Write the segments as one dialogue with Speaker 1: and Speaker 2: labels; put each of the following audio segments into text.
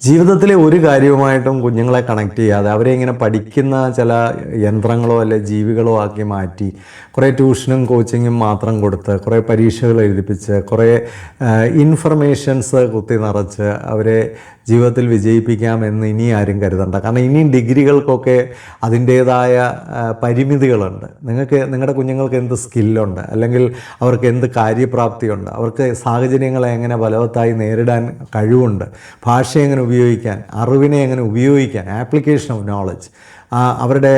Speaker 1: ജീവിതത്തിലെ ഒരു കാര്യവുമായിട്ടും കുഞ്ഞുങ്ങളെ കണക്ട് ചെയ്യാതെ അവരെ ഇങ്ങനെ പഠിക്കുന്ന ചില യന്ത്രങ്ങളോ അല്ലെ ജീവികളോ ആക്കി മാറ്റി കുറേ ട്യൂഷനും കോച്ചിങ്ങും മാത്രം കൊടുത്ത് കുറേ പരീക്ഷകൾ എഴുതിപ്പിച്ച് കുറേ ഇൻഫർമേഷൻസ് കുത്തി നിറച്ച് അവരെ ജീവിതത്തിൽ വിജയിപ്പിക്കാമെന്ന് ഇനി ആരും കരുതണ്ട. കാരണം ഇനിയും ഡിഗ്രികൾക്കൊക്കെ അതിൻ്റേതായ പരിമിതികളുണ്ട്. നിങ്ങളുടെ കുഞ്ഞുങ്ങൾക്ക് എന്ത് സ്കില്ലുണ്ട്, അല്ലെങ്കിൽ അവർക്ക് എന്ത് കാര്യപ്രാപ്തിയുണ്ട്, അവർക്ക് സാഹചര്യങ്ങളെ എങ്ങനെ ബലവത്തായി നേരിടാൻ കഴിവുണ്ട്, ഭാഷ എങ്ങനെ ഉപയോഗിക്കാൻ, അറിവിനെ എങ്ങനെ ഉപയോഗിക്കാൻ, ആപ്ലിക്കേഷൻ ഓഫ് നോളജ്, അവരുടെ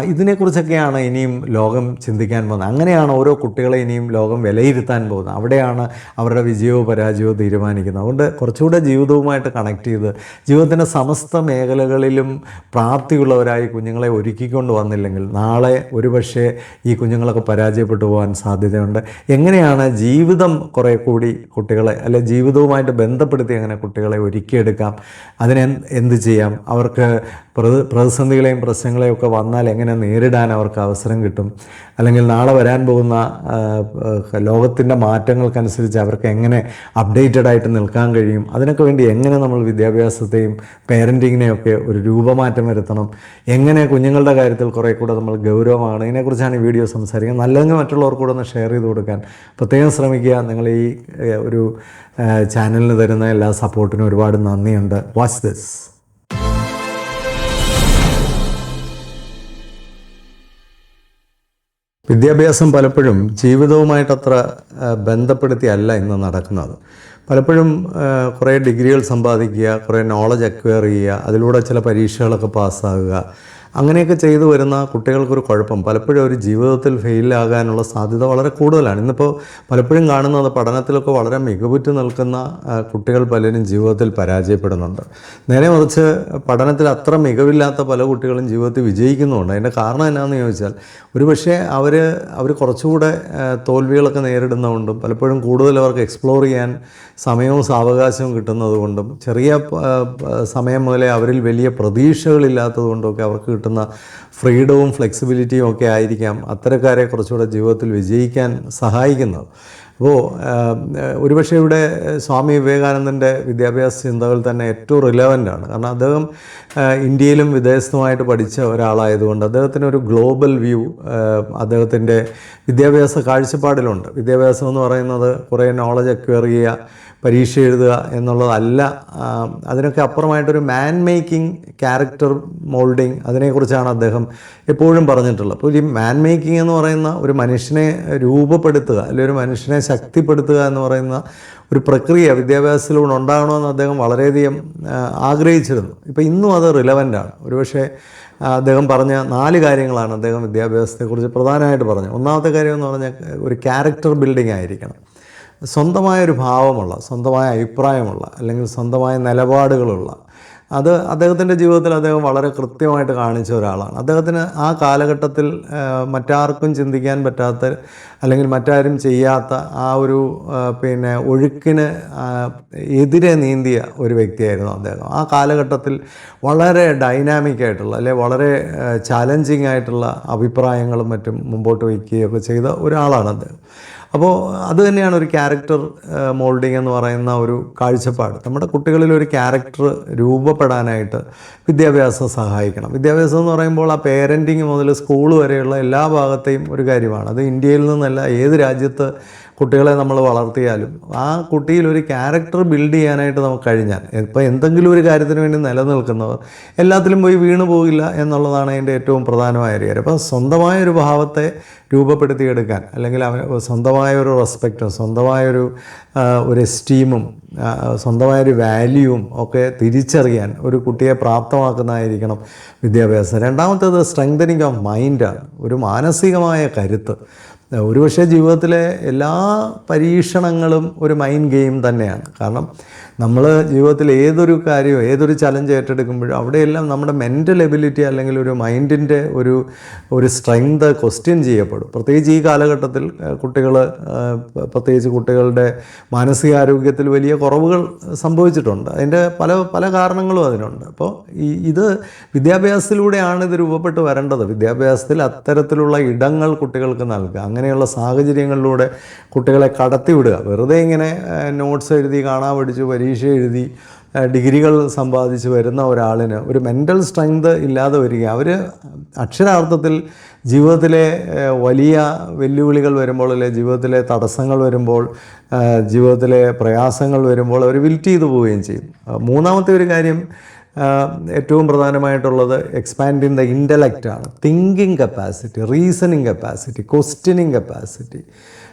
Speaker 1: ഇതിനെക്കുറിച്ചൊക്കെയാണ് ഇനിയും ലോകം ചിന്തിക്കാൻ പോകുന്നത്. അങ്ങനെയാണ് ഓരോ കുട്ടികളെ ഇനിയും ലോകം വിലയിരുത്താൻ പോകുന്നത്. അവിടെയാണ് അവരുടെ വിജയവും പരാജയവും തീരുമാനിക്കുന്നത്. അതുകൊണ്ട് കുറച്ചുകൂടെ ജീവിതവുമായിട്ട് കണക്ട് ചെയ്ത് ജീവിതത്തിൻ്റെ സമസ്ത മേഖലകളിലും പ്രാപ്തിയുള്ളവരായി കുഞ്ഞുങ്ങളെ ഒരുക്കിക്കൊണ്ട് വന്നില്ലെങ്കിൽ നാളെ ഒരുപക്ഷെ ഈ കുഞ്ഞുങ്ങളൊക്കെ പരാജയപ്പെട്ടു പോകാൻ സാധ്യതയുണ്ട്. എങ്ങനെയാണ് ജീവിതം കുറേ കൂടി കുട്ടികളെ ജീവിതവുമായിട്ട് ബന്ധപ്പെടുത്തി എങ്ങനെ കുട്ടികളെ ഒരുക്കിയെടുക്കാം, അതിനെ എന്ത് ചെയ്യാം, അവർക്ക് പ്രതിസന്ധികളെയും പ്രശ്നങ്ങളെയും ഒക്കെ വന്നാൽ എങ്ങനെ നേരിടാൻ അവർക്ക് അവസരം കിട്ടും, അല്ലെങ്കിൽ നാളെ വരാൻ പോകുന്ന ലോകത്തിൻ്റെ മാറ്റങ്ങൾക്കനുസരിച്ച് അവർക്ക് എങ്ങനെ അപ്ഡേറ്റഡ് ആയിട്ട് നിൽക്കാൻ കഴിയും, അതിനൊക്കെ വേണ്ടി എങ്ങനെ നമ്മൾ വിദ്യാഭ്യാസത്തെയും പേരൻറ്റിങ്ങിനെയൊക്കെ ഒരു രൂപമാറ്റം വരുത്തണം, എങ്ങനെ കുഞ്ഞുങ്ങളുടെ കാര്യത്തിൽ കുറേ കൂടെ നമ്മൾ ഗൗരവമാണ്, ഇതിനെക്കുറിച്ചാണ് ഈ വീഡിയോ സംസാരിക്കുന്നത്. നല്ലതെങ്കിൽ മറ്റുള്ളവർക്ക് കൂടെ ഒന്ന് ഷെയർ ചെയ്ത് കൊടുക്കാൻ പ്രത്യേകം ശ്രമിക്കുക. നിങ്ങൾ ഈ ഒരു ചാനലിന് തരുന്ന എല്ലാ സപ്പോർട്ടിനും ഒരുപാട് നന്ദിയുണ്ട്. Watch this. വിദ്യാഭ്യാസം പലപ്പോഴും ജീവിതവുമായിട്ടത്ര ബന്ധപ്പെടുത്തിയല്ല ഇന്ന് നടക്കുന്നത്. പലപ്പോഴും കുറേ ഡിഗ്രികൾ സമ്പാദിക്കുക, കുറേ നോളജ് അക്വയർ ചെയ്യുക, അതിലൂടെ ചില പരീക്ഷകളൊക്കെ പാസ്സാകുക, അങ്ങനെയൊക്കെ ചെയ്തു വരുന്ന കുട്ടികൾക്കൊരു കുഴപ്പം, പലപ്പോഴും ഒരു ജീവിതത്തിൽ ഫെയിലാകാനുള്ള സാധ്യത വളരെ കൂടുതലാണ്. ഇന്നിപ്പോൾ പലപ്പോഴും കാണുന്നത് പഠനത്തിലൊക്കെ വളരെ മികവുറ്റ് നിൽക്കുന്ന കുട്ടികൾ പലരും ജീവിതത്തിൽ പരാജയപ്പെടുന്നുണ്ട്. നേരെ മറിച്ച് പഠനത്തിൽ അത്ര മികവില്ലാത്ത പല കുട്ടികളും ജീവിതത്തിൽ വിജയിക്കുന്നുമുണ്ട്. അതിൻ്റെ കാരണം എന്നാന്ന് ചോദിച്ചാൽ ഒരുപക്ഷെ അവർ കുറച്ചുകൂടെ തോൽവികളൊക്കെ നേരിടുന്നതുകൊണ്ടും പലപ്പോഴും കൂടുതൽ അവർക്ക് എക്സ്പ്ലോർ ചെയ്യാൻ സമയവും സാവകാശവും കിട്ടുന്നത് കൊണ്ടും ചെറിയ സമയം മുതലേ അവരിൽ വലിയ പ്രതീക്ഷകളില്ലാത്തത് കൊണ്ടുമൊക്കെ അവർക്ക് കിട്ടുന്ന ഫ്രീഡവും ഫ്ലെക്സിബിലിറ്റിയും ഒക്കെ ആയിരിക്കാം അത്തരക്കാരെ കുറച്ചുകൂടെ ജീവിതത്തിൽ വിജയിക്കാൻ സഹായിക്കുന്നത്. അപ്പോൾ ഒരുപക്ഷെ ഇവിടെ സ്വാമി വിവേകാനന്ദൻ്റെ വിദ്യാഭ്യാസ ചിന്തകൾ തന്നെ ഏറ്റവും റിലവൻ്റാണ്. കാരണം അദ്ദേഹം ഇന്ത്യയിലും വിദേശത്തുമായിട്ട് പഠിച്ച ഒരാളായതുകൊണ്ട് അദ്ദേഹത്തിന് ഒരു ഗ്ലോബൽ വ്യൂ അദ്ദേഹത്തിൻ്റെ വിദ്യാഭ്യാസ കാഴ്ചപ്പാടിലുണ്ട്. വിദ്യാഭ്യാസം എന്ന് പറയുന്നത് കുറേ നോളജ് അക്വയർ ചെയ്യുക, പരീക്ഷ എഴുതുക എന്നുള്ളതല്ല. അതിനൊക്കെ അപ്പുറമായിട്ടൊരു മാൻ മേക്കിംഗ്, ക്യാരക്ടർ മോൾഡിങ്, അതിനെക്കുറിച്ചാണ് അദ്ദേഹം എപ്പോഴും പറഞ്ഞിട്ടുള്ളത്. അപ്പോൾ ഈ മാൻ മേക്കിംഗ് എന്ന് പറയുന്ന ഒരു മനുഷ്യനെ രൂപപ്പെടുത്തുക, അല്ലെങ്കിൽ ഒരു മനുഷ്യനെ ശക്തിപ്പെടുത്തുക എന്ന് പറയുന്ന ഒരു പ്രക്രിയ വിദ്യാഭ്യാസത്തിലൂടെ ഉണ്ടാകണമെന്ന് അദ്ദേഹം വളരെയധികം ആഗ്രഹിച്ചിരുന്നു. ഇപ്പോൾ ഇന്നും അത് റിലവൻ്റാണ്. ഒരുപക്ഷെ അദ്ദേഹം പറഞ്ഞ 4 കാര്യങ്ങളാണ് അദ്ദേഹം വിദ്യാഭ്യാസത്തെക്കുറിച്ച് പ്രധാനമായിട്ട് പറഞ്ഞത്. ഒന്നാമത്തെ കാര്യം എന്ന് പറഞ്ഞാൽ ഒരു ക്യാരക്ടർ ബിൽഡിംഗ് ആയിരിക്കണം. സ്വന്തമായൊരു ഭാവമുള്ള, സ്വന്തമായ അഭിപ്രായമുള്ള, അല്ലെങ്കിൽ സ്വന്തമായ നിലപാടുകളുള്ള, അത് അദ്ദേഹത്തിൻ്റെ ജീവിതത്തിൽ അദ്ദേഹം വളരെ കൃത്യമായിട്ട് കാണിച്ച ഒരാളാണ്. അദ്ദേഹത്തിന് ആ കാലഘട്ടത്തിൽ മറ്റാർക്കും ചിന്തിക്കാൻ പറ്റാത്ത, അല്ലെങ്കിൽ മറ്റാരും ചെയ്യാത്ത ആ ഒരു ഒഴുക്കിന് എതിരെ നീന്തിയ ഒരു വ്യക്തിയായിരുന്നു അദ്ദേഹം. ആ കാലഘട്ടത്തിൽ വളരെ ഡൈനാമിക്കായിട്ടുള്ള, അല്ലെങ്കിൽ വളരെ ചാലഞ്ചിങ് ആയിട്ടുള്ള അഭിപ്രായങ്ങളും മറ്റും മുമ്പോട്ട് വയ്ക്കുകയൊക്കെ ചെയ്ത ഒരാളാണ് അദ്ദേഹം. അപ്പോൾ അതുതന്നെയാണ് ഒരു ക്യാരക്ടർ മോൾഡിങ് എന്ന് പറയുന്ന ഒരു കാഴ്ചപ്പാട്. നമ്മുടെ കുട്ടികളിൽ ഒരു ക്യാരക്ടർ രൂപപ്പെടാനായിട്ട് വിദ്യാഭ്യാസം സഹായിക്കണം. വിദ്യാഭ്യാസം എന്ന് പറയുമ്പോൾ ആ പേരൻറ്റിങ് മുതൽ സ്കൂൾ വരെയുള്ള എല്ലാ ഭാഗത്തെയും ഒരു കാര്യമാണ്. അത് ഇന്ത്യയിൽ നിന്നല്ല, ഏത് രാജ്യത്ത് കുട്ടികളെ നമ്മൾ വളർത്തിയാലും ആ കുട്ടിയിൽ ഒരു ക്യാരക്ടർ ബിൽഡ് ചെയ്യാനായിട്ട് നമുക്ക് കഴിഞ്ഞാൽ, ഇപ്പോൾ എന്തെങ്കിലും ഒരു കാര്യത്തിന് വേണ്ടി നിലനിൽക്കുന്നവർ എല്ലാത്തിലും പോയി വീണു പോകില്ല എന്നുള്ളതാണ് അതിൻ്റെ ഏറ്റവും പ്രധാനമായ ഒരു കാര്യം. അപ്പോൾ സ്വന്തമായൊരു ഭാവത്തെ രൂപപ്പെടുത്തിയെടുക്കാൻ, അല്ലെങ്കിൽ സ്വന്തമായൊരു റെസ്പെക്റ്റും സ്വന്തമായൊരു എസ്റ്റീമും സ്വന്തമായൊരു വാല്യൂവും ഒക്കെ തിരിച്ചറിയാൻ ഒരു കുട്ടിയെ പ്രാപ്തമാക്കുന്നതായിരിക്കണം വിദ്യാഭ്യാസം. രണ്ടാമത്തേത് സ്ട്രെങ്തനിങ് ഓഫ് മൈൻഡാണ്, ഒരു മാനസികമായ കരുത്ത്. ഒരുപക്ഷെ ജീവിതത്തിലെ എല്ലാ പരീക്ഷണങ്ങളും ഒരു മൈൻഡ് ഗെയിം തന്നെയാണ്. കാരണം നമ്മൾ ജീവിതത്തിൽ ഏതൊരു കാര്യവും ഏതൊരു ചലഞ്ച് ഏറ്റെടുക്കുമ്പോഴും അവിടെയെല്ലാം നമ്മുടെ മെൻ്റൽ എബിലിറ്റി, അല്ലെങ്കിൽ ഒരു മൈൻഡിൻ്റെ ഒരു സ്ട്രെങ്ത് ക്വസ്റ്റ്യൻ ചെയ്യപ്പെടും. പ്രത്യേകിച്ച് ഈ കാലഘട്ടത്തിൽ പ്രത്യേകിച്ച് കുട്ടികളുടെ മാനസികാരോഗ്യത്തിൽ വലിയ കുറവുകൾ സംഭവിച്ചിട്ടുണ്ട്. അതിൻ്റെ പല കാരണങ്ങളും അതിനുണ്ട്. അപ്പോൾ ഇത് വിദ്യാഭ്യാസത്തിലൂടെയാണ് ഇത് രൂപപ്പെട്ട് വരേണ്ടത്. വിദ്യാഭ്യാസത്തിൽ അത്തരത്തിലുള്ള ഇടങ്ങൾ കുട്ടികൾക്ക് നൽകുക, അങ്ങനെയുള്ള സാഹചര്യങ്ങളിലൂടെ കുട്ടികളെ കടത്തിവിടുക. വെറുതെ ഇങ്ങനെ നോട്ട്സ് എഴുതി, കാണാ പഠിച്ചു, പരീക്ഷ എഴുതി ഡിഗ്രികൾ സമ്പാദിച്ച് വരുന്ന ഒരാളിന് ഒരു മെൻ്റൽ സ്ട്രെങ്ത് ഇല്ലാതെ വരിക, അവർ അക്ഷരാർത്ഥത്തിൽ ജീവിതത്തിലെ വലിയ വെല്ലുവിളികൾ വരുമ്പോൾ, അല്ലെങ്കിൽ ജീവിതത്തിലെ തടസ്സങ്ങൾ വരുമ്പോൾ, ജീവിതത്തിലെ പ്രയാസങ്ങൾ വരുമ്പോൾ അവർ വിൽറ്റ് ചെയ്തു പോവുകയും ചെയ്യും. മൂന്നാമത്തെ ഒരു കാര്യം ഏറ്റവും പ്രധാനമായിട്ടുള്ളത് എക്സ്പാൻഡിങ് ദ ഇൻ്റലക്റ്റാണ്. Thinking capacity, reasoning capacity, questioning capacity,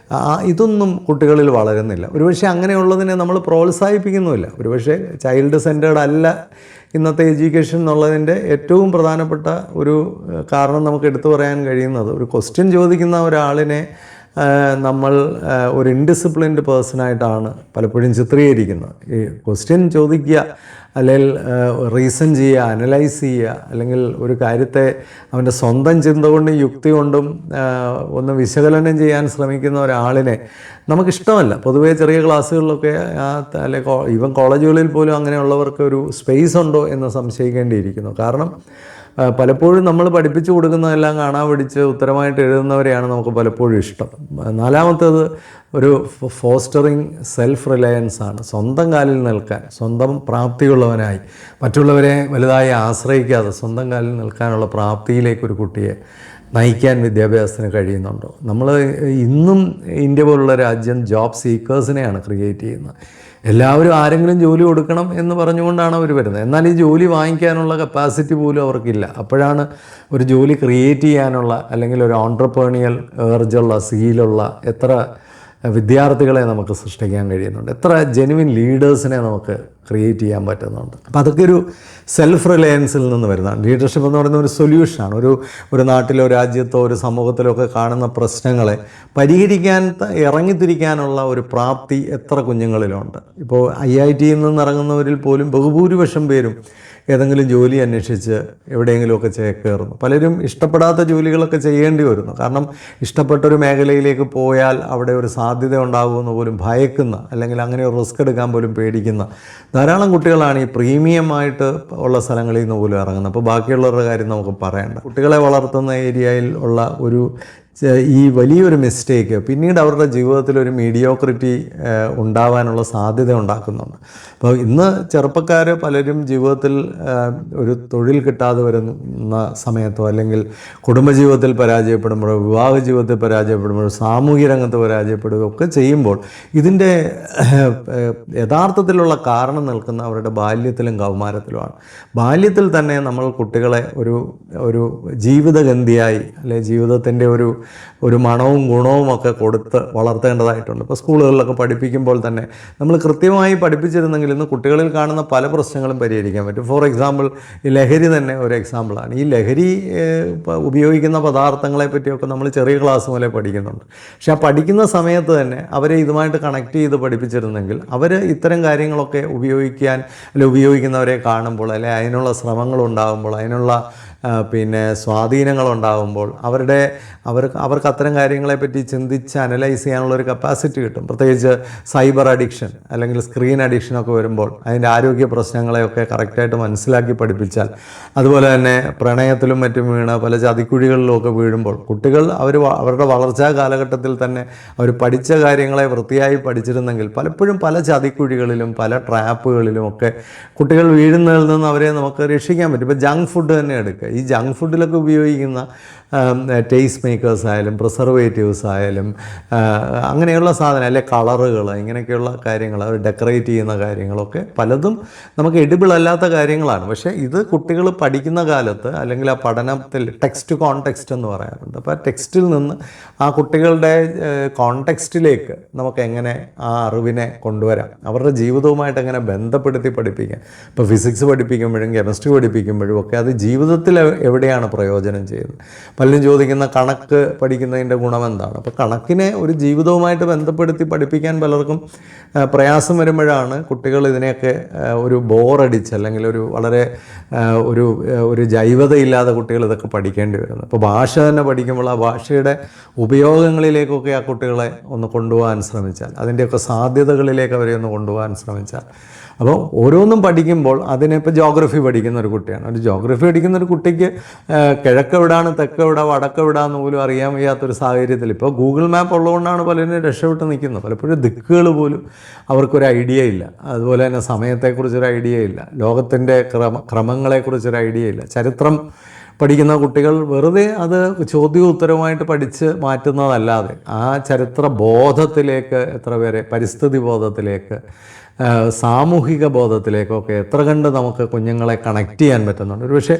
Speaker 1: ഇതൊന്നും കുട്ടികളിൽ വളരുന്നില്ല. ഒരുപക്ഷെ അങ്ങനെയുള്ളതിനെ നമ്മൾ പ്രോത്സാഹിപ്പിക്കുന്നുമില്ല. ഒരുപക്ഷെ ചൈൽഡ് സെൻറ്റേർഡ് അല്ല ഇന്നത്തെ എഡ്യൂക്കേഷൻ എന്നുള്ളതിൻ്റെ ഏറ്റവും പ്രധാനപ്പെട്ട ഒരു കാരണം നമുക്ക് എടുത്തു പറയാൻ കഴിയുന്നത്, ഒരു ക്വസ്റ്റ്യൻ ചോദിക്കുന്ന ഒരാളിനെ നമ്മൾ ഒരു ഇൻഡിസിപ്ലിൻഡ് പേഴ്സണായിട്ടാണ് പലപ്പോഴും ചിത്രീകരിക്കുന്നത്. ഈ ക്വസ്റ്റ്യൻ ചോദിക്കുക, അല്ലെങ്കിൽ റീസൺ ചെയ്യുക, അനലൈസ് ചെയ്യുക, അല്ലെങ്കിൽ ഒരു കാര്യത്തെ അവൻ്റെ സ്വന്തം ചിന്ത കൊണ്ടും യുക്തി കൊണ്ടും ഒന്ന് വിശകലനം ചെയ്യാൻ ശ്രമിക്കുന്ന ഒരാളിനെ നമുക്കിഷ്ടമല്ല. പൊതുവേ ചെറിയ ക്ലാസ്സുകളിലൊക്കെ അല്ലെങ്കിൽ ഈവൻ കോളേജുകളിൽ പോലും അങ്ങനെയുള്ളവർക്ക് ഒരു സ്പേസ് ഉണ്ടോ എന്ന് സംശയിക്കേണ്ടിയിരിക്കുന്നു. കാരണം പലപ്പോഴും നമ്മൾ പഠിപ്പിച്ചു കൊടുക്കുന്നതെല്ലാം കാണാൻ പഠിച്ച് ഉത്തരമായിട്ട് എഴുതുന്നവരെയാണ് നമുക്ക് പലപ്പോഴും ഇഷ്ടം. നാലാമത്തേത് ഒരു ഫോസ്റ്ററിങ് സെൽഫ് റിലയൻസ് ആണ്. സ്വന്തം കാലിൽ നിൽക്കാൻ, സ്വന്തം പ്രാപ്തിയുള്ളവനായി, മറ്റുള്ളവരെ വലുതായി ആശ്രയിക്കാതെ സ്വന്തം കാലിൽ നിൽക്കാനുള്ള പ്രാപ്തിയിലേക്ക് ഒരു കുട്ടിയെ നയിക്കാൻ വിദ്യാഭ്യാസത്തിന് കഴിയുന്നുണ്ടോ? നമ്മൾ ഇന്നും ഇന്ത്യ പോലുള്ള രാജ്യം ജോബ് സീക്കേഴ്സിനെയാണ് ക്രിയേറ്റ് ചെയ്യുന്നത്. എല്ലാവരും ആരെങ്കിലും ജോലി കൊടുക്കണം എന്ന് പറഞ്ഞുകൊണ്ടാണ് അവർ വരുന്നത്. എന്നാൽ ഈ ജോലി വാങ്ങിക്കാനുള്ള കപ്പാസിറ്റി പോലും അവർക്കില്ല. അപ്പോഴാണ് ഒരു ജോലി ക്രിയേറ്റ് ചെയ്യാനുള്ള, അല്ലെങ്കിൽ ഒരു ഓൺട്രപ്രേണിയൽ ഏർജുള്ള, സീലുള്ള എത്ര വിദ്യാർത്ഥികളെ നമുക്ക് സൃഷ്ടിക്കാൻ കഴിയുന്നുണ്ട്, എത്ര ജെനുവിൻ ലീഡേഴ്സിനെ നമുക്ക് ക്രിയേറ്റ് ചെയ്യാൻ പറ്റുന്നുണ്ട്. അപ്പോൾ അതൊക്കെ ഒരു സെൽഫ് റിലയൻസിൽ നിന്ന് വരുന്നതാണ്. ലീഡർഷിപ്പ് എന്ന് പറയുന്ന ഒരു സൊല്യൂഷനാണ്. ഒരു നാട്ടിലോ രാജ്യത്തോ ഒരു സമൂഹത്തിലോ ഒക്കെ കാണുന്ന പ്രശ്നങ്ങളെ പരിഹരിക്കാൻ ഇറങ്ങിത്തിരിക്കാനുള്ള ഒരു പ്രാപ്തി എത്ര കുഞ്ഞുങ്ങളിലുണ്ട്. ഇപ്പോൾ IIT നിന്ന് ഇറങ്ങുന്നവരിൽ പോലും ബഹുഭൂരിപക്ഷം പേരും ഏതെങ്കിലും ജോലി അന്വേഷിച്ച് എവിടെയെങ്കിലുമൊക്കെ കയറുന്നു. പലരും ഇഷ്ടപ്പെടാത്ത ജോലികളൊക്കെ ചെയ്യേണ്ടി വരുന്നു. കാരണം ഇഷ്ടപ്പെട്ടൊരു മേഖലയിലേക്ക് പോയാൽ അവിടെ ഒരു സാധ്യത ഉണ്ടാകുമെന്ന് പോലും ഭയക്കുന്ന, അല്ലെങ്കിൽ അങ്ങനെ ഒരു റിസ്ക് എടുക്കാൻ പോലും പേടിക്കുന്ന ധാരാളം കുട്ടികളാണ് ഈ പ്രീമിയമായിട്ട് ഉള്ള സ്ഥലങ്ങളിൽ നിന്ന് പോലും ഇറങ്ങുന്നത്. അപ്പോൾ ബാക്കിയുള്ളവരുടെ കാര്യം നമുക്ക് പറയണ്ട. കുട്ടികളെ വളർത്തുന്ന ഏരിയയിൽ ഉള്ള ഈ വലിയൊരു മിസ്റ്റേക്ക് പിന്നീട് അവരുടെ ജീവിതത്തിൽ ഒരു മീഡിയോക്രിറ്റി ഉണ്ടാവാനുള്ള സാധ്യത ഉണ്ടാക്കുന്നുണ്ട്. അപ്പോൾ ഇന്ന് ചെറുപ്പക്കാർ പലരും ജീവിതത്തിൽ ഒരു തൊഴിൽ കിട്ടാതെ വരുന്ന സമയത്തോ, അല്ലെങ്കിൽ കുടുംബജീവിതത്തിൽ പരാജയപ്പെടുമ്പോഴോ, വിവാഹ ജീവിതത്തിൽ പരാജയപ്പെടുമ്പോഴോ, സാമൂഹ്യ രംഗത്ത് പരാജയപ്പെടുകയോ ഒക്കെ ചെയ്യുമ്പോൾ ഇതിൻ്റെ യഥാർത്ഥത്തിലുള്ള കാരണം നിൽക്കുന്ന അവരുടെ ബാല്യത്തിലും കൗമാരത്തിലുമാണ്. ബാല്യത്തിൽ തന്നെ നമ്മൾ കുട്ടികളെ ഒരു ജീവിതഗന്ധിയായി, അല്ലെങ്കിൽ ജീവിതത്തിൻ്റെ ഒരു മണവും ഗുണവും ഒക്കെ കൊടുത്ത് വളർത്തേണ്ടതായിട്ടുണ്ട്. ഇപ്പോൾ സ്കൂളുകളിലൊക്കെ പഠിപ്പിക്കുമ്പോൾ തന്നെ നമ്മൾ കൃത്യമായി പഠിപ്പിച്ചിരുന്നെങ്കിൽ ഇന്ന് കുട്ടികളിൽ കാണുന്ന പല പ്രശ്നങ്ങളും പരിഹരിക്കാൻ പറ്റും. ഫോർ എക്സാമ്പിൾ, ഈ ലഹരി തന്നെ ഒരു എക്സാമ്പിളാണ്. ഈ ലഹരി ഉപയോഗിക്കുന്ന പദാർത്ഥങ്ങളെ പറ്റിയൊക്കെ നമ്മൾ ചെറിയ ക്ലാസ് മുതലേ പഠിക്കുന്നുണ്ട്. പക്ഷെ ആ പഠിക്കുന്ന സമയത്ത് തന്നെ അവരെ ഇതുമായിട്ട് കണക്ട് ചെയ്ത് പഠിപ്പിച്ചിരുന്നെങ്കിൽ അവർ ഇത്തരം കാര്യങ്ങളൊക്കെ ഉപയോഗിക്കാൻ, അല്ലെങ്കിൽ ഉപയോഗിക്കുന്നവരെ കാണുമ്പോൾ, അല്ലെങ്കിൽ അതിനുള്ള ശ്രമങ്ങളുണ്ടാകുമ്പോൾ, അതിനുള്ള സ്വാധീനങ്ങളുണ്ടാകുമ്പോൾ അവർക്ക് അത്തരം കാര്യങ്ങളെപ്പറ്റി ചിന്തിച്ച് അനലൈസ് ചെയ്യാനുള്ളൊരു കപ്പാസിറ്റി കിട്ടും. പ്രത്യേകിച്ച് സൈബർ അഡിക്ഷൻ അല്ലെങ്കിൽ സ്ക്രീൻ അഡിക്ഷനൊക്കെ വരുമ്പോൾ അതിൻ്റെ ആരോഗ്യ പ്രശ്നങ്ങളെയൊക്കെ കറക്റ്റായിട്ട് മനസ്സിലാക്കി പഠിപ്പിച്ചാൽ, അതുപോലെ തന്നെ പ്രണയത്തിലും മറ്റും വീണ് പല ചതിക്കുഴികളിലുമൊക്കെ വീഴുമ്പോൾ കുട്ടികൾ അവരുടെ വളർച്ചാ കാലഘട്ടത്തിൽ തന്നെ അവർ പഠിച്ച കാര്യങ്ങളെ വൃത്തിയായി പഠിച്ചിരുന്നെങ്കിൽ പലപ്പോഴും പല ചതിക്കുഴികളിലും പല ട്രാപ്പുകളിലും ഒക്കെ കുട്ടികൾ വീഴുന്നതിൽ നിന്ന് അവരെ നമുക്ക് രക്ഷിക്കാൻ പറ്റും. ഇപ്പോൾ ജങ്ക് ഫുഡ് തന്നെ എടുക്കുക. ഈ ജങ്ക് ഫുഡിലൊക്കെ ഉപയോഗിക്കുന്ന ടേസ്റ്റ് മേക്കേഴ്സ് ആയാലും പ്രിസർവേറ്റീവ്സ് ആയാലും അങ്ങനെയുള്ള സാധനം, അല്ലെ കളറുകൾ, ഇങ്ങനെയൊക്കെയുള്ള കാര്യങ്ങൾ, അവർ ഡെക്കറേറ്റ് ചെയ്യുന്ന കാര്യങ്ങളൊക്കെ പലതും നമുക്ക് എഡിബിൾ അല്ലാത്ത കാര്യങ്ങളാണ്. പക്ഷേ ഇത് കുട്ടികൾ പഠിക്കുന്ന കാലത്ത്, അല്ലെങ്കിൽ ആ പഠനത്തിൽ ടെക്സ്റ്റ് കോൺടെക്സ്റ്റ് എന്ന് പറയാറുണ്ട്. അപ്പോൾ ആ ടെക്സ്റ്റിൽ നിന്ന് ആ കുട്ടികളുടെ കോൺടെക്സ്റ്റിലേക്ക് നമുക്ക് എങ്ങനെ ആ അറിവിനെ കൊണ്ടുവരാം, അവരുടെ ജീവിതവുമായിട്ട് എങ്ങനെ ബന്ധപ്പെടുത്തി പഠിപ്പിക്കാം. ഇപ്പോൾ ഫിസിക്സ് പഠിപ്പിക്കുമ്പോഴും കെമിസ്ട്രി പഠിപ്പിക്കുമ്പോഴും ഒക്കെ അത് ജീവിതത്തിൽ എവിടെയാണ് പ്രയോജനം ചെയ്യുന്നത്. പലരും ചോദിക്കുന്ന കണക്ക് പഠിക്കുന്നതിൻ്റെ ഗുണം എന്താണ്? അപ്പോൾ കണക്കിനെ ഒരു ജീവിതവുമായിട്ട് ബന്ധപ്പെടുത്തി പഠിപ്പിക്കാൻ പലർക്കും പ്രയാസം വരുമ്പോഴാണ് കുട്ടികൾ ഇതിനെയൊക്കെ ഒരു ബോറടിച്ച്, അല്ലെങ്കിൽ വളരെ ഒരു ജൈവതയില്ലാതെ കുട്ടികൾ ഇതൊക്കെ പഠിക്കേണ്ടി വരുന്നത്. അപ്പോൾ ഭാഷ തന്നെ പഠിക്കുമ്പോൾ ആ ഭാഷയുടെ ഉപയോഗങ്ങളിലേക്കൊക്കെ ആ കുട്ടികളെ ഒന്ന് കൊണ്ടുപോകാൻ ശ്രമിച്ചാൽ, അതിൻ്റെയൊക്കെ സാധ്യതകളിലേക്ക് അവരെ ഒന്ന് കൊണ്ടുപോകാൻ ശ്രമിച്ചാൽ അപ്പോൾ ഓരോന്നും പഠിക്കുമ്പോൾ അതിനിപ്പോൾ ജോഗ്രഫി പഠിക്കുന്ന ഒരു കുട്ടിയാണ്, ഒരു ജോഗ്രഫി പഠിക്കുന്ന ഒരു കുട്ടിക്ക് കിഴക്കെവിടാണ് തെക്കെവിടെ വടക്കെവിടാന്ന് പോലും അറിയാൻ വയ്യാത്തൊരു സാഹചര്യത്തിൽ ഇപ്പോൾ ഗൂഗിൾ മാപ്പ് ഉള്ളതുകൊണ്ടാണ് പലരും രക്ഷപ്പെട്ട് നിൽക്കുന്നത്. പലപ്പോഴും ദിക്കുകൾ പോലും അവർക്കൊരു ഐഡിയ ഇല്ല. അതുപോലെ തന്നെ സമയത്തെക്കുറിച്ചൊരു ഐഡിയ ഇല്ല, ലോകത്തിൻ്റെ ക്രമങ്ങളെക്കുറിച്ചൊരു ഐഡിയ ഇല്ല. ചരിത്രം പഠിക്കുന്ന കുട്ടികൾ വെറുതെ അത് ചോദ്യവും ഉത്തരവുമായിട്ട് പഠിച്ച് മാറ്റുന്നതല്ലാതെ ആ ചരിത്ര ബോധത്തിലേക്ക് എത്ര പേരെ, പരിസ്ഥിതി ബോധത്തിലേക്ക്, സാമൂഹിക ബോധത്തിലേക്കൊക്കെ എത്ര കണ്ട് നമുക്ക് കുഞ്ഞുങ്ങളെ കണക്ട് ചെയ്യാൻ പറ്റുന്നുണ്ട്. ഒരു പക്ഷേ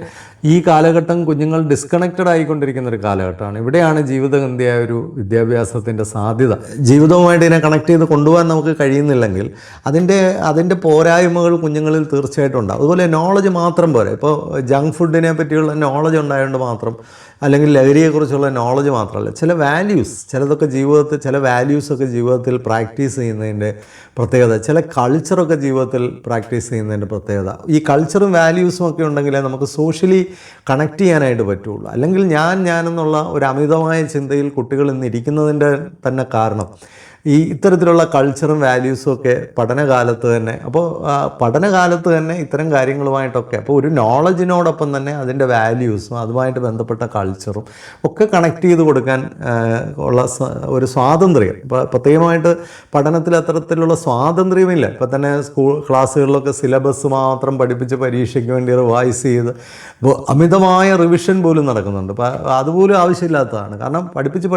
Speaker 1: ഈ കാലഘട്ടം കുഞ്ഞുങ്ങൾ ഡിസ്കണക്റ്റഡ് ആയിക്കൊണ്ടിരിക്കുന്ന ഒരു കാലഘട്ടമാണ്. ഇവിടെയാണ് ജീവിതഗന്ധിയായ ഒരു വിദ്യാഭ്യാസത്തിൻ്റെ സാധ്യത. ജീവിതവുമായിട്ട് ഇതിനെ കണക്ട് ചെയ്ത് കൊണ്ടുപോകാൻ നമുക്ക് കഴിയുന്നില്ലെങ്കിൽ അതിൻ്റെ പോരായ്മകൾ കുഞ്ഞുങ്ങളിൽ തീർച്ചയായിട്ടും ഉണ്ടാകും. അതുപോലെ നോളജ് മാത്രം പോരാ. ഇപ്പോൾ ജങ്ക് ഫുഡിനെ പറ്റിയുള്ള നോളജ് ഉണ്ടായതുകൊണ്ട് മാത്രം, അല്ലെങ്കിൽ ലഹരിയെക്കുറിച്ചുള്ള നോളജ് മാത്രമല്ല, ചില വാല്യൂസ്, ചിലതൊക്കെ ജീവിതത്തിൽ, ചില വാല്യൂസൊക്കെ ജീവിതത്തിൽ പ്രാക്ടീസ് ചെയ്യുന്നതിൻ്റെ പ്രത്യേകത, ചില കൾച്ചറൊക്കെ ജീവിതത്തിൽ പ്രാക്ടീസ് ചെയ്യുന്നതിൻ്റെ പ്രത്യേകത. ഈ കൾച്ചറും വാല്യൂസും ഒക്കെ ഉണ്ടെങ്കിലേ നമുക്ക് സോഷ്യലി കണക്ട് ചെയ്യാനായിട്ട് പറ്റുള്ളൂ. അല്ലെങ്കിൽ ഞാനെന്നുള്ള ഒരു അമിതമായ ചിന്തയിൽ കുട്ടികൾ ഇന്ന് ഇരിക്കുന്നതിൻ്റെ തന്നെ കാരണം ഈ ഇത്തരത്തിലുള്ള കൾച്ചറും വാല്യൂസും ഒക്കെ പഠനകാലത്ത് തന്നെ ഇത്തരം കാര്യങ്ങളുമായിട്ടൊക്കെ, അപ്പോൾ ഒരു നോളജിനോടൊപ്പം തന്നെ അതിൻ്റെ വാല്യൂസും അതുമായിട്ട് ബന്ധപ്പെട്ട കൾച്ചറും ഒക്കെ കണക്ട് ചെയ്ത് കൊടുക്കാൻ ഉള്ള ഒരു സ്വാതന്ത്ര്യം, ഇപ്പോൾ പ്രത്യേകമായിട്ട് പഠനത്തിൽ അത്തരത്തിലുള്ള സ്വാതന്ത്ര്യമില്ല. ഇപ്പോൾ തന്നെ ക്ലാസ്സുകളിലൊക്കെ സിലബസ് മാത്രം പഠിപ്പിച്ച് പരീക്ഷയ്ക്ക് വേണ്ടി റിവൈസ് ചെയ്ത് അമിതമായ റിവിഷൻ പോലും നടക്കുന്നുണ്ട്. അപ്പോൾ അതുപോലും ആവശ്യമില്ലാത്തതാണ്. കാരണം പഠിപ്പിച്ച്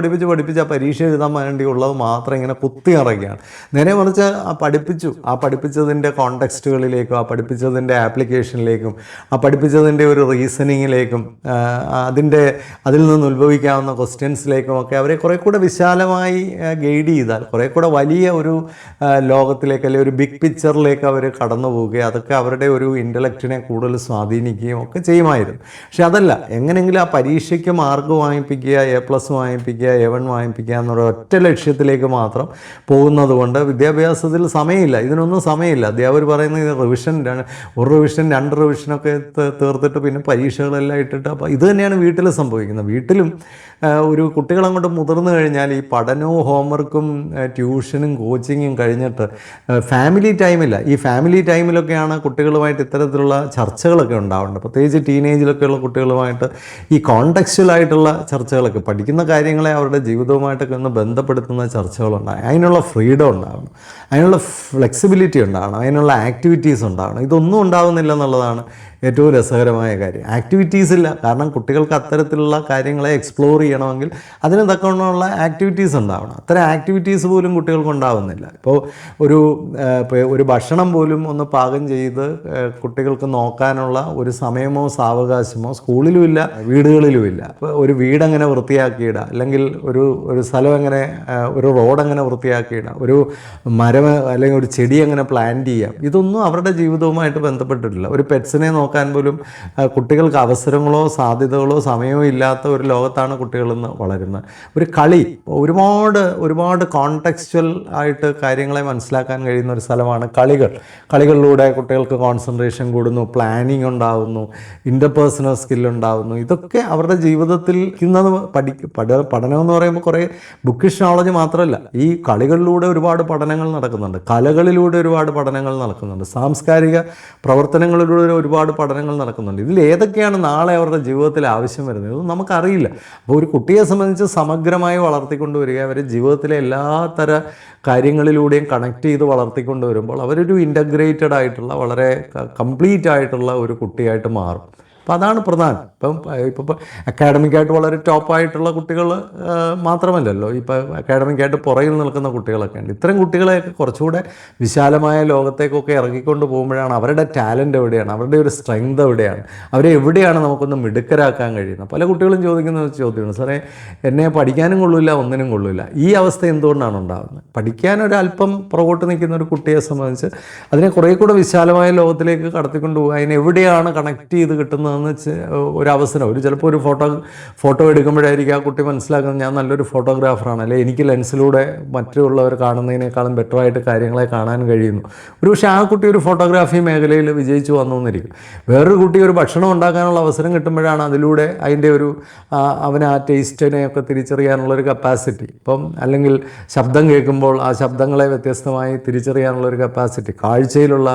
Speaker 1: ആ പരീക്ഷ എഴുതാൻ വേണ്ടിയുള്ളത് മാത്രം ഇങ്ങനെ കുത്തി ഇറങ്ങിയാണ്. നേരെ മറിച്ച് ആ പഠിപ്പിച്ചതിൻ്റെ കോണ്ടെക്സ്റ്റുകളിലേക്കും, ആ പഠിപ്പിച്ചതിൻ്റെ ആപ്ലിക്കേഷനിലേക്കും, ആ പഠിപ്പിച്ചതിൻ്റെ ഒരു റീസണിങ്ങിലേക്കും, അതിൽ നിന്ന് ഉത്ഭവിക്കാവുന്ന ക്വസ്റ്റ്യൻസിലേക്കും ഒക്കെ അവരെ കുറേ കൂടെ വിശാലമായി ഗൈഡ് ചെയ്താൽ, കുറേ കൂടെ വലിയ ഒരു ലോകത്തിലേക്ക്, അല്ലെങ്കിൽ ഒരു ബിഗ് പിക്ചറിലേക്ക് അവർ കടന്നു പോവുകയും അതൊക്കെ അവരുടെ ഒരു ഇൻ്റലക്റ്റിനെ കൂടുതൽ സ്വാധീനിക്കുകയും ഒക്കെ ചെയ്യുമായിരുന്നു. പക്ഷെ അതല്ല, എങ്ങനെയെങ്കിലും ആ പരീക്ഷയ്ക്ക് മാർക്ക് വാങ്ങിപ്പിക്കുക, A+ വാങ്ങിപ്പിക്കുക, A1 വാങ്ങിപ്പിക്കുക എന്നുള്ള ഒറ്റ ലക്ഷ്യത്തിലേക്ക് മാത്രം പോകുന്നത് കൊണ്ട് വിദ്യാഭ്യാസത്തിൽ സമയമില്ല, ഇതിനൊന്നും സമയമില്ല. അധ്യാപകർ പറയുന്നത് ഒരു റിവിഷൻ 2 റിവിഷനൊക്കെ തീർത്തിട്ട് പിന്നെ പരീക്ഷകളെല്ലാം ഇട്ടിട്ട്, അപ്പോൾ ഇത് തന്നെയാണ് വീട്ടിൽ സംഭവിക്കുന്നത്. വീട്ടിലും ഒരു കുട്ടികളങ്ങോട്ട് മുതിർന്നു കഴിഞ്ഞാൽ ഈ പഠനവും ഹോംവർക്കും ട്യൂഷനും കോച്ചിങ്ങും കഴിഞ്ഞിട്ട് ഫാമിലി ടൈമില്ല. ഈ ഫാമിലി ടൈമിലൊക്കെയാണ് കുട്ടികളുമായിട്ട് ഇത്തരത്തിലുള്ള ചർച്ചകളൊക്കെ ഉണ്ടാവേണ്ടത്. പ്രത്യേകിച്ച് ടീനേജിലൊക്കെയുള്ള കുട്ടികളുമായിട്ട് ഈ കോണ്ടെക്സ്റ്റുവലായിട്ടുള്ള ചർച്ചകളൊക്കെ, പഠിക്കുന്ന കാര്യങ്ങളെ അവരുടെ ജീവിതവുമായിട്ടൊക്കെ ഒന്ന് ബന്ധപ്പെടുത്തുന്ന ചർച്ചകളുണ്ടാകും. അതിനുള്ള ഫ്രീഡം ഉണ്ടാവണം, അതിനുള്ള ഫ്ലെക്സിബിലിറ്റി ഉണ്ടാവണം, അതിനുള്ള ആക്ടിവിറ്റീസ് ഉണ്ടാവണം. ഇതൊന്നും ഉണ്ടാവുന്നില്ല എന്നുള്ളതാണ് ഏറ്റവും രസകരമായ കാര്യം. ആക്ടിവിറ്റീസ് ഇല്ല. കാരണം കുട്ടികൾക്ക് അത്തരത്തിലുള്ള കാര്യങ്ങളെ എക്സ്പ്ലോർ ചെയ്യണമെങ്കിൽ അതിന് തക്കവണ്ണമുള്ള ആക്ടിവിറ്റീസ് ഉണ്ടാവണം. അത്തരം ആക്ടിവിറ്റീസ് പോലും കുട്ടികൾക്ക് ഉണ്ടാവുന്നില്ല. ഇപ്പോൾ ഒരു ഭക്ഷണം പോലും ഒന്ന് പാകം ചെയ്ത് കുട്ടികൾക്ക് നോക്കാനുള്ള ഒരു സമയമോ സാവകാശമോ സ്കൂളിലും ഇല്ല, വീടുകളിലും ഇല്ല. ഇപ്പോൾ ഒരു വീടെങ്ങനെ വൃത്തിയാക്കിയിടുക, അല്ലെങ്കിൽ ഒരു സ്ഥലം എങ്ങനെ, ഒരു റോഡ് എങ്ങനെ വൃത്തിയാക്കിയിടുക, ഒരു മരം അല്ലെങ്കിൽ ഒരു ചെടി എങ്ങനെ പ്ലാന്റ് ചെയ്യാം, ഇതൊന്നും അവരുടെ ജീവിതവുമായിട്ട് ബന്ധപ്പെട്ടിട്ടില്ല. ഒരു പെറ്റ്സിനെ നോക്കാൻ പോലും കുട്ടികൾക്ക് അവസരങ്ങളോ സാധ്യതകളോ സമയമോ ഇല്ലാത്ത ഒരു ലോകത്താണ് കുട്ടികൾ ഇന്ന് വളരുന്നത്. ഒരു കളി, ഒരുപാട് കോണ്ടെക്സ്ച്വൽ ആയിട്ട് കാര്യങ്ങളെ മനസ്സിലാക്കാൻ കഴിയുന്ന ഒരു സ്ഥലമാണ് കളികളിലൂടെ കുട്ടികൾക്ക് കോൺസെൻട്രേഷൻ കൂടുന്നു, പ്ലാനിങ് ഉണ്ടാകുന്നു, ഇൻ്റർപേഴ്സണൽ സ്കില്ലുണ്ടാകുന്നു. ഇതൊക്കെ അവരുടെ ജീവിതത്തിൽ ഇന്നത് പഠനം എന്ന് പറയുമ്പോൾ കുറേ ബുക്കിഷ് നോളജ് മാത്രമല്ല, ഈ കളികളിലൂടെ ഒരുപാട് പഠനങ്ങൾ നടക്കുന്നുണ്ട്, കലകളിലൂടെ ഒരുപാട് പഠനങ്ങൾ നടക്കുന്നുണ്ട്, സാംസ്കാരിക പ്രവർത്തനങ്ങളിലൂടെ ഒരുപാട് പഠനങ്ങൾ നടക്കുന്നുണ്ട്. ഇതിൽ ഏതൊക്കെയാണ് നാളെ അവരുടെ ജീവിതത്തിൽ ആവശ്യം വരുന്നത് ഇതൊന്നും നമുക്കറിയില്ല. അപ്പോൾ ഒരു കുട്ടിയെ സംബന്ധിച്ച് സമഗ്രമായി വളർത്തിക്കൊണ്ടുവരിക, അവരെ ജീവിതത്തിലെ എല്ലാത്തര കാര്യങ്ങളിലൂടെയും കണക്ട് ചെയ്ത് വളർത്തിക്കൊണ്ട് വരുമ്പോൾ അവരൊരു ഇൻ്റഗ്രേറ്റഡ് ആയിട്ടുള്ള, വളരെ കംപ്ലീറ്റ് ആയിട്ടുള്ള ഒരു കുട്ടിയായിട്ട് മാറും. അപ്പോൾ അതാണ് പ്രധാനം. ഇപ്പം അക്കാഡമിക്കായിട്ട് വളരെ ടോപ്പായിട്ടുള്ള കുട്ടികൾ മാത്രമല്ലല്ലോ, ഇപ്പോൾ അക്കാഡമിക്കായിട്ട് പുറകിൽ നിൽക്കുന്ന കുട്ടികളൊക്കെ ഉണ്ട്. ഇത്തരം കുട്ടികളെയൊക്കെ കുറച്ചുകൂടെ വിശാലമായ ലോകത്തേക്കൊക്കെ ഇറങ്ങിക്കൊണ്ട് പോകുമ്പോഴാണ് അവരുടെ ടാലൻ്റ് എവിടെയാണ്, അവരുടെ ഒരു സ്ട്രെങ്ത് എവിടെയാണ്, അവരെ എവിടെയാണ് നമുക്കൊന്ന് മിടുക്കരാക്കാൻ കഴിയുന്നത്. പല കുട്ടികളും ചോദിക്കുന്ന ചോദ്യമാണ്, സാറേ എന്നെ പഠിക്കാനും കൊള്ളില്ല, ഒന്നിനും കൊള്ളില്ല. ഈ അവസ്ഥ എന്തുകൊണ്ടാണ് ഉണ്ടാകുന്നത്? പഠിക്കാനൊരല്പം പുറകോട്ട് നിൽക്കുന്ന ഒരു കുട്ടിയെ സംബന്ധിച്ച് അതിനെ കുറേ കൂടെ വിശാലമായ ലോകത്തിലേക്ക് കടത്തിക്കൊണ്ട് പോകുക, അതിനെവിടെയാണ് കണക്ട് ചെയ്ത് കിട്ടുന്നത് എടുക്കുന്നതെന്ന് ഒരവസരം ചിലപ്പോൾ ഒരു ഫോട്ടോ എടുക്കുമ്പോഴായിരിക്കും ആ കുട്ടി മനസ്സിലാക്കുന്നത് ഞാൻ നല്ലൊരു ഫോട്ടോഗ്രാഫറാണ്, അല്ലെങ്കിൽ എനിക്ക് ലെൻസിലൂടെ മറ്റുള്ളവർ കാണുന്നതിനേക്കാളും ബെറ്ററായിട്ട് കാര്യങ്ങളെ കാണാൻ കഴിയുന്നു. പക്ഷേ ആ കുട്ടി ഒരു ഫോട്ടോഗ്രാഫി മേഖലയിൽ വിജയിച്ചു വന്നു എന്നിരിക്കും. വേറൊരു കുട്ടി ഒരു ഭക്ഷണം ഉണ്ടാക്കാനുള്ള അവസരം കിട്ടുമ്പോഴാണ് അതിലൂടെ അതിൻ്റെ അവന് ആ ടേസ്റ്റിനെയൊക്കെ തിരിച്ചറിയാനുള്ളൊരു കപ്പാസിറ്റി, അല്ലെങ്കിൽ ശബ്ദം കേൾക്കുമ്പോൾ ആ ശബ്ദങ്ങളെ വ്യത്യസ്തമായി തിരിച്ചറിയാനുള്ളൊരു കപ്പാസിറ്റി, കാഴ്ചയിലുള്ള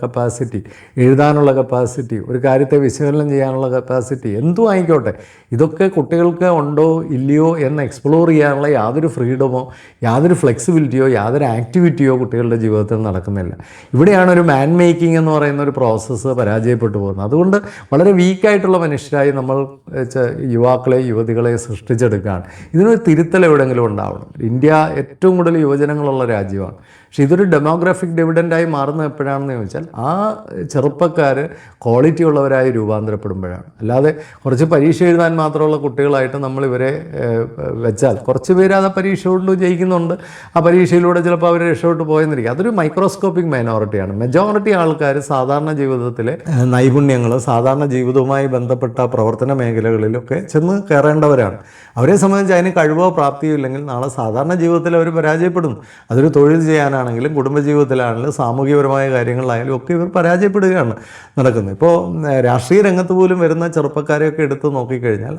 Speaker 1: കപ്പാസിറ്റി, എഴുതാനുള്ള കപ്പാസിറ്റി, ഒരു കാര്യത്തെ വിശകലനം ചെയ്യാനുള്ള കപ്പാസിറ്റി, എന്തും ആയിക്കോട്ടെ, ഇതൊക്കെ കുട്ടികൾക്ക് ഉണ്ടോ ഇല്ലയോ എന്ന് എക്സ്പ്ലോർ ചെയ്യാനുള്ള യാതൊരു ഫ്രീഡമോ യാതൊരു ഫ്ലെക്സിബിലിറ്റിയോ യാതൊരു ആക്ടിവിറ്റിയോ കുട്ടികളുടെ ജീവിതത്തിൽ നടക്കുന്നില്ല. ഇവിടെയാണ് ഒരു മാൻ മേക്കിംഗ് എന്ന് പറയുന്ന ഒരു പ്രോസസ്സ് പരാജയപ്പെട്ടു പോകുന്നത്. അതുകൊണ്ട് വളരെ വീക്കായിട്ടുള്ള മനുഷ്യരായി നമ്മൾ യുവാക്കളെ യുവതികളെ സൃഷ്ടിച്ചെടുക്കുകയാണ്. ഇതിനൊരു തിരുത്തൽ എവിടെയെങ്കിലും ഉണ്ടാവണം. ഇന്ത്യ ഏറ്റവും കൂടുതൽ യുവജനങ്ങളുള്ള രാജ്യമാണ്. പക്ഷേ ഇതൊരു ഡെമോഗ്രാഫിക് ഡിവിഡൻ്റായി മാറുന്നത് എപ്പോഴാണെന്ന് ചോദിച്ചാൽ ആ ചെറുപ്പക്കാർ ക്വാളിറ്റി ഉള്ളവരായി രൂപാന്തരപ്പെടുമ്പോഴാണ്. അല്ലാതെ കുറച്ച് പരീക്ഷ എഴുതാൻ മാത്രമുള്ള കുട്ടികളായിട്ട് നമ്മളിവരെ വെച്ചാൽ കുറച്ച് പേര് ആ പരീക്ഷ കൊണ്ട് ജയിക്കുന്നുണ്ട്, ആ പരീക്ഷയിലൂടെ ചിലപ്പോൾ അവർ രക്ഷപ്പെട്ട് പോയെന്നിരിക്കും. അതൊരു മൈക്രോസ്കോപ്പിക് മൈനോറിറ്റിയാണ്. മെജോറിറ്റി ആൾക്കാർ സാധാരണ ജീവിതത്തിലെ നൈപുണ്യങ്ങൾ, സാധാരണ ജീവിതവുമായി ബന്ധപ്പെട്ട പ്രവർത്തന മേഖലകളിലൊക്കെ ചെന്ന് കയറേണ്ടവരാണ്. അവരെ സംബന്ധിച്ച് അതിന് കഴിവോ പ്രാപ്തിയോ ഇല്ലെങ്കിൽ നാളെ സാധാരണ ജീവിതത്തിൽ അവർ പരാജയപ്പെടുന്നു. അതൊരു തൊഴിൽ ചെയ്യാനാണെങ്കിലും കുടുംബജീവിതത്തിലാണെങ്കിലും സാമൂഹികപരമായ കാര്യങ്ങളിലായാലും ഒക്കെ ഇവർ പരാജയപ്പെടുകയാണ് നടക്കുന്നത്. ഇപ്പോൾ രാഷ്ട്രീയ രംഗത്ത് പോലും വരുന്ന ചെറുപ്പക്കാരെയൊക്കെ എടുത്ത് നോക്കിക്കഴിഞ്ഞാൽ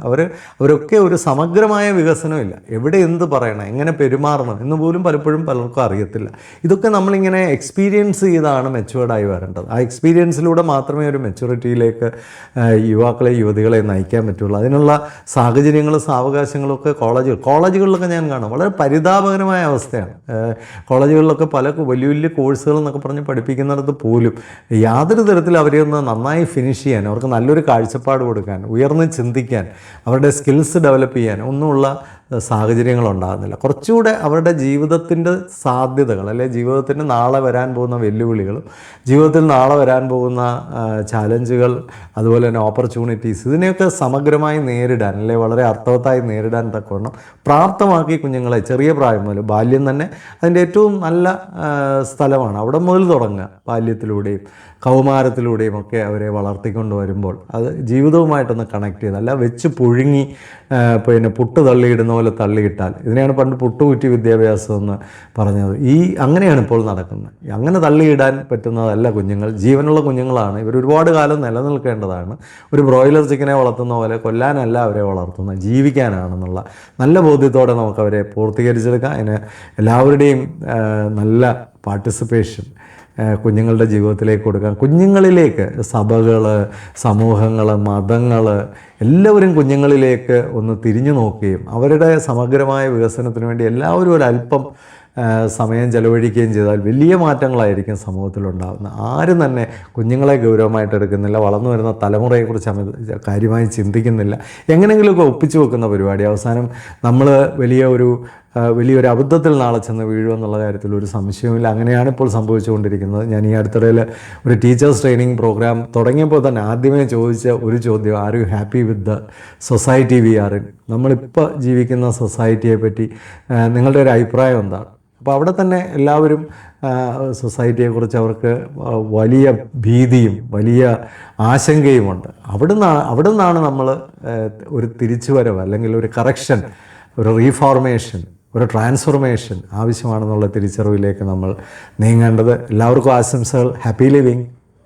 Speaker 1: അവരൊക്കെ ഒരു സമഗ്രമായ വികസനമില്ല. എവിടെ എന്ത് പറയണം, എങ്ങനെ പെരുമാറണം എന്ന് പോലും പലപ്പോഴും പലർക്കും അറിയത്തില്ല. ഇതൊക്കെ നമ്മളിങ്ങനെ എക്സ്പീരിയൻസ് ചെയ്താണ് മെച്ചുവേർഡായി വരേണ്ടത്. ആ എക്സ്പീരിയൻസിലൂടെ മാത്രമേ ഒരു മെച്യൂരിറ്റിയിലേക്ക് യുവാക്കളെ യുവതികളെ നയിക്കാൻ പറ്റുള്ളൂ. അതിനുള്ള സാഹചര്യങ്ങളും സാവകാശങ്ങളും ഒക്കെ കോളേജുകളിലൊക്കെ ഞാൻ കാണാം. വളരെ പരിതാപകരമായ അവസ്ഥയാണ്. കോളേജുകളിലൊക്കെ പല വലിയ വലിയ കോഴ്സുകൾ എന്നൊക്കെ പറഞ്ഞ് പഠിപ്പിക്കുന്നിടത്ത് പോലും യാതൊരു തരത്തിൽ അവരെ ഒന്ന് നന്നായി ഫിനിഷ് ചെയ്യാൻ, അവർക്ക് നല്ലൊരു കാഴ്ചപ്പാട് കൊടുക്കാൻ, ഉയർന്ന് ചിന്തിക്കാൻ, അവരുടെ സ്കിൽസ് ഡെവലപ്പ് ചെയ്യാൻ ഒന്നുമുള്ള സാഹചര്യങ്ങളുണ്ടാകുന്നില്ല. കുറച്ചുകൂടെ അവരുടെ ജീവിതത്തിൻ്റെ സാധ്യതകൾ, അല്ലെങ്കിൽ ജീവിതത്തിന് നാളെ വരാൻ പോകുന്ന വെല്ലുവിളികളും ജീവിതത്തിൽ നാളെ വരാൻ പോകുന്ന ചാലഞ്ചുകൾ, അതുപോലെ തന്നെ ഓപ്പർച്യൂണിറ്റീസ്, ഇതിനെയൊക്കെ സമഗ്രമായി നേരിടാൻ, അല്ലെങ്കിൽ വളരെ അർത്ഥവത്തായി നേരിടാൻ തക്കവണ്ണം പ്രാപ്തമാക്കി കുഞ്ഞുങ്ങളെ ചെറിയ പ്രായം മുതൽ, ബാല്യം തന്നെ അതിൻ്റെ ഏറ്റവും നല്ല സ്ഥലമാണ്. അവിടെ മുതൽ തുടങ്ങുക, ബാല്യത്തിലൂടെയും കൗമാരത്തിലൂടെയും ഒക്കെ അവരെ വളർത്തിക്കൊണ്ട് വരുമ്പോൾ അത് ജീവിതവുമായിട്ടൊന്ന് കണക്ട് ചെയ്ത്, അല്ല വെച്ച് പുഴുങ്ങി പിന്നെ പുട്ട് തള്ളിയിടുന്ന പോലെ തള്ളിയിട്ടാൽ, ഇതിനെയാണ് പണ്ട് പുട്ടുകുറ്റി വിദ്യാഭ്യാസം എന്ന് പറഞ്ഞത്. അങ്ങനെയാണ് ഇപ്പോൾ നടക്കുന്നത്. അങ്ങനെ തള്ളിയിടാൻ പറ്റുന്നതല്ല കുഞ്ഞുങ്ങൾ. ജീവനുള്ള കുഞ്ഞുങ്ങളാണ്. ഇവർ ഒരുപാട് കാലം നിലനിൽക്കേണ്ടതാണ്. ഒരു ബ്രോയിലർ ചിക്കനെ വളർത്തുന്ന പോലെ കൊല്ലാനല്ല അവരെ വളർത്തുന്നത്, ജീവിക്കാനാണെന്നുള്ള നല്ല ബോധ്യത്തോടെ നമുക്കവരെ പൂർത്തീകരിച്ചെടുക്കാം. അതിന് എല്ലാവരുടെയും നല്ല പാർട്ടിസിപ്പേഷൻ കുഞ്ഞുങ്ങളുടെ ജീവിതത്തിലേക്ക് കൊടുക്കാം. കുഞ്ഞുങ്ങളിലേക്ക് സഭകൾ, സമൂഹങ്ങൾ, മതങ്ങൾ എല്ലാവരും കുഞ്ഞുങ്ങളിലേക്ക് ഒന്ന് തിരിഞ്ഞു നോക്കുകയും അവരുടെ സമഗ്രമായ വികസനത്തിന് വേണ്ടി എല്ലാവരും ഒരല്പം സമയം ചെലവഴിക്കുകയും ചെയ്താൽ വലിയ മാറ്റങ്ങളായിരിക്കും സമൂഹത്തിലുണ്ടാകുന്നത്. ആരും തന്നെ കുഞ്ഞുങ്ങളെ ഗൗരവമായിട്ട് എടുക്കുന്നില്ല. വളർന്നു വരുന്ന തലമുറയെക്കുറിച്ച് കാര്യമായി ചിന്തിക്കുന്നില്ല. എങ്ങനെയെങ്കിലുമൊക്കെ ഒപ്പിച്ചു വെക്കുന്ന പരിപാടി. അവസാനം നമ്മൾ വലിയൊരു അബദ്ധത്തിൽ നാളെ ചെന്ന് വീഴുമെന്നുള്ള കാര്യത്തിൽ ഒരു സംശയവുമില്ല. അങ്ങനെയാണ് ഇപ്പോൾ സംഭവിച്ചുകൊണ്ടിരിക്കുന്നത്. ഞാൻ ഈ അടുത്തിടയിൽ ഒരു ടീച്ചേഴ്സ് ട്രെയിനിങ് പ്രോഗ്രാം തുടങ്ങിയപ്പോൾ തന്നെ ആദ്യമേ ചോദിച്ച ഒരു ചോദ്യം, are you happy with the society we are in? നമ്മളിപ്പോൾ ജീവിക്കുന്ന സൊസൈറ്റിയെ പറ്റി നിങ്ങളുടെ ഒരു അഭിപ്രായം എന്താണ്? അപ്പോൾ അവിടെ തന്നെ എല്ലാവരും സൊസൈറ്റിയെക്കുറിച്ച് അവർക്ക് വലിയ ഭീതിയും വലിയ ആശങ്കയുമുണ്ട്. അവിടെ നിന്നാണ് നമ്മൾ ഒരു തിരിച്ചുവരവ്, അല്ലെങ്കിൽ ഒരു കറക്ഷൻ, ഒരു റീഫോർമേഷൻ, ഒരു ട്രാൻസ്ഫോർമേഷൻ ആവശ്യമാണെന്നുള്ള തിരിച്ചറിവിലേക്ക് നമ്മൾ നീങ്ങേണ്ടത്. എല്ലാവർക്കും ആശംസകൾ. Happy living.